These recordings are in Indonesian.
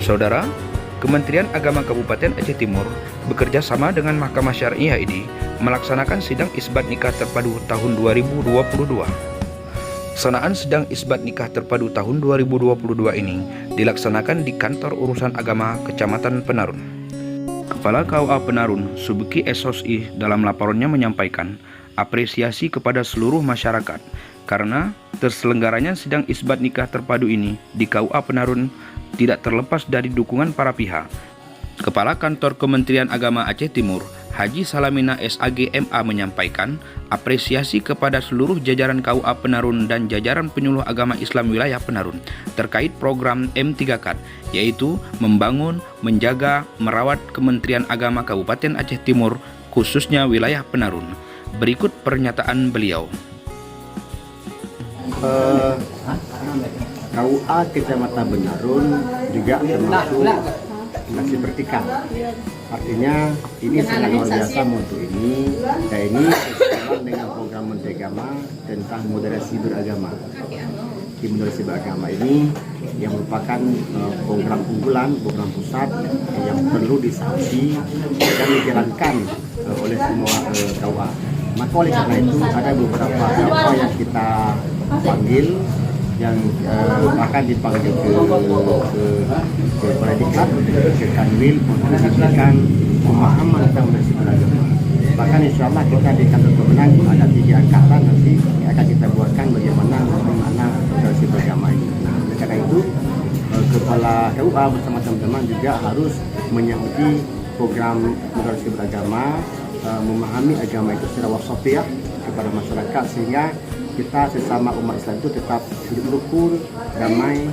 Saudara, Kementerian Agama Kabupaten Aceh Timur bekerja sama dengan Mahkamah Syariah ID melaksanakan sidang isbat nikah terpadu tahun 2022. Pelaksanaan sidang isbat nikah terpadu tahun 2022 ini dilaksanakan di Kantor Urusan Agama Kecamatan Penarun. Kepala KUA Penarun, Subeki SOSI, dalam laporannya menyampaikan apresiasi kepada seluruh masyarakat karena terselenggaranya sidang isbat nikah terpadu ini di KUA Penarun tidak terlepas dari dukungan para pihak. Kepala Kantor Kementerian Agama Aceh Timur, Haji Salamina SAG MA, menyampaikan apresiasi kepada seluruh jajaran KUA Penarun dan jajaran penyuluh agama Islam wilayah Penarun terkait program M3K, yaitu membangun, menjaga, merawat Kementerian Agama Kabupaten Aceh Timur, khususnya wilayah Penarun. Berikut pernyataan beliau. KUA Kecamatan Penarun juga termasuk masih bertikam. Artinya ini sangat luar biasa untuk ini. Dan ini berjalan dengan program Menteri Agama tentang moderasi beragama. Di moderasi beragama ini yang merupakan program unggulan, program pusat yang perlu disangsi dan dijalankan oleh semua KUA. Maka oleh karena itu ada beberapa KUA yang kita panggil, yang bahkan dipanggil ke Predikat, ke Kanwil untuk diberikan pemahaman tentang moderasi beragama. Bahkan insya Allah kita di kantor pemenang ada 3 angkatan nanti yang akan kita buatkan bagaimana moderasi beragama ini. Nah, oleh karena itu Kepala KUA bersama teman-teman juga harus menyangkuti program moderasi beragama, memahami agama itu secara wasatiyah kepada masyarakat sehingga kita sesama umat Islam itu tetap hidup rukun, damai,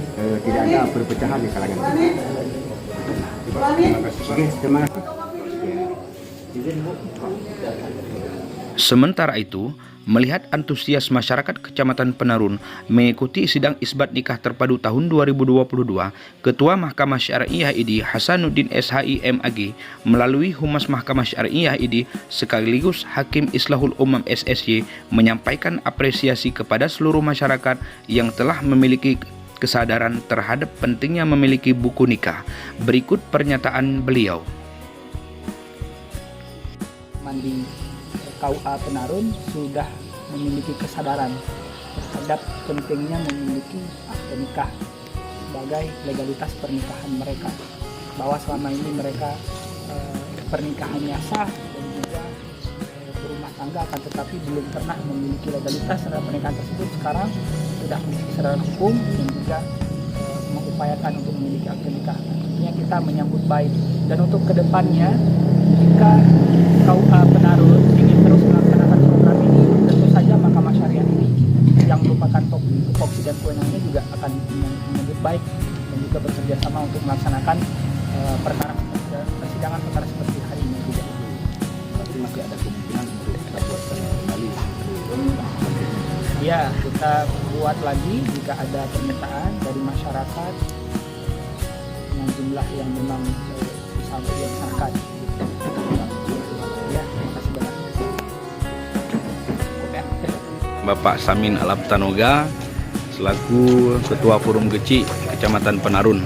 tidak ada perpecahan di kalangan kita. Oke, terima kasih. Sementara itu, melihat antusias masyarakat Kecamatan Penarun mengikuti sidang isbat nikah terpadu tahun 2022, Ketua Mahkamah Syariah ID Hasanuddin SHI MAG melalui Humas Mahkamah Syariah ID sekaligus Hakim Islahul Umam SSY menyampaikan apresiasi kepada seluruh masyarakat yang telah memiliki kesadaran terhadap pentingnya memiliki buku nikah. Berikut pernyataan beliau. Di KUA Penarun sudah memiliki kesadaran terhadap pentingnya memiliki akte nikah sebagai legalitas pernikahan mereka, bahwa selama ini mereka pernikahannya sah dan juga berumah tangga, akan tetapi belum pernah memiliki legalitas terhadap pernikahan tersebut. Sekarang sudah memiliki kesadaran hukum dan juga mengupayakan untuk memiliki akte nikah. Tentunya kita menyambut baik, dan untuk kedepannya jika KUA Penarun ingin terus melaksanakan program ini, tentu saja Mahkamah Syariah ini yang merupakan tupoksi dan kewenangannya juga akan menyambut baik dan juga bekerja sama untuk melaksanakan persidangan perkara seperti hari ini juga. Tapi masih ada kemungkinan untuk kita buatkan kembali. Ya, kita buat lagi jika ada permintaan dari masyarakat dengan jumlah yang memang bisa dilaksanakan. Ya, terima kasih banyak. Bapak Samin Alaptanoga selaku Ketua Forum Geci Kecamatan Penarun.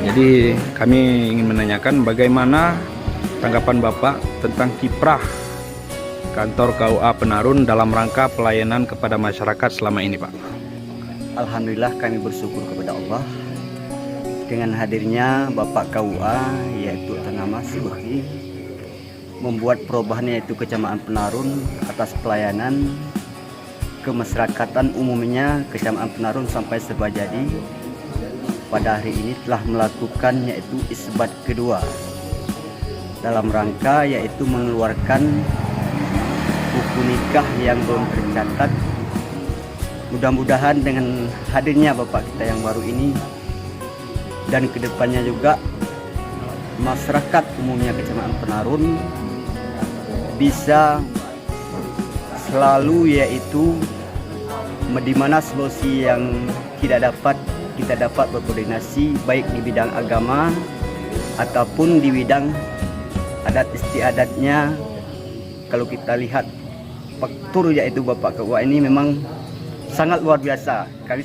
Jadi kami ingin menanyakan bagaimana tanggapan Bapak tentang kiprah Kantor KUA Penarun dalam rangka pelayanan kepada masyarakat selama ini, Pak. Alhamdulillah kami bersyukur kepada Allah dengan hadirnya Bapak KUA yaitu ternama Subeki membuat perubahan yaitu Kecamatan Penarun atas pelayanan kemasyarakatan umumnya. Kecamatan Penarun sampai serba jadi pada hari ini telah melakukan yaitu isbat kedua dalam rangka yaitu mengeluarkan buku nikah yang belum tercatat. Mudah-mudahan dengan hadirnya Bapak kita yang baru ini dan kedepannya juga masyarakat umumnya Kecamatan Penarun bisa selalu yaitu di mana solusi yang tidak dapat kita dapat berkoordinasi baik di bidang agama ataupun di bidang adat istiadatnya. Kalau kita lihat faktur yaitu Bapak KUA ini memang sangat luar biasa. Kami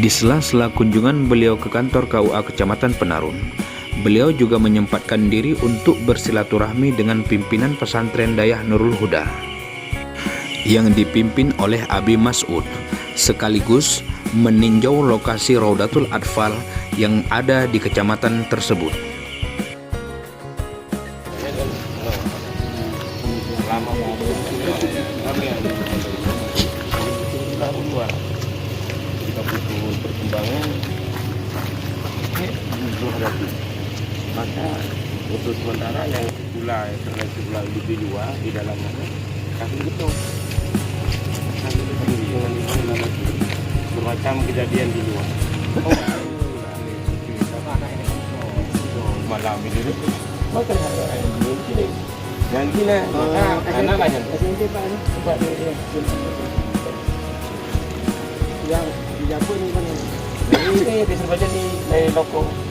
Di sela-sela kunjungan beliau ke kantor KUA Kecamatan Penarun, beliau juga menyempatkan diri untuk bersilaturahmi dengan pimpinan pesantren Dayah Nurul Huda yang dipimpin oleh Abi Mas'ud, sekaligus meninjau lokasi Raudatul Atfal yang ada di kecamatan tersebut. Kita butuh perkembangan maka untuk sementara yang sebulan lebih luar di dalamnya kami gitu bermacam kejadian di luar malam ini dan gini karena banyak yang di dapur ini kan ini bisa baca di loko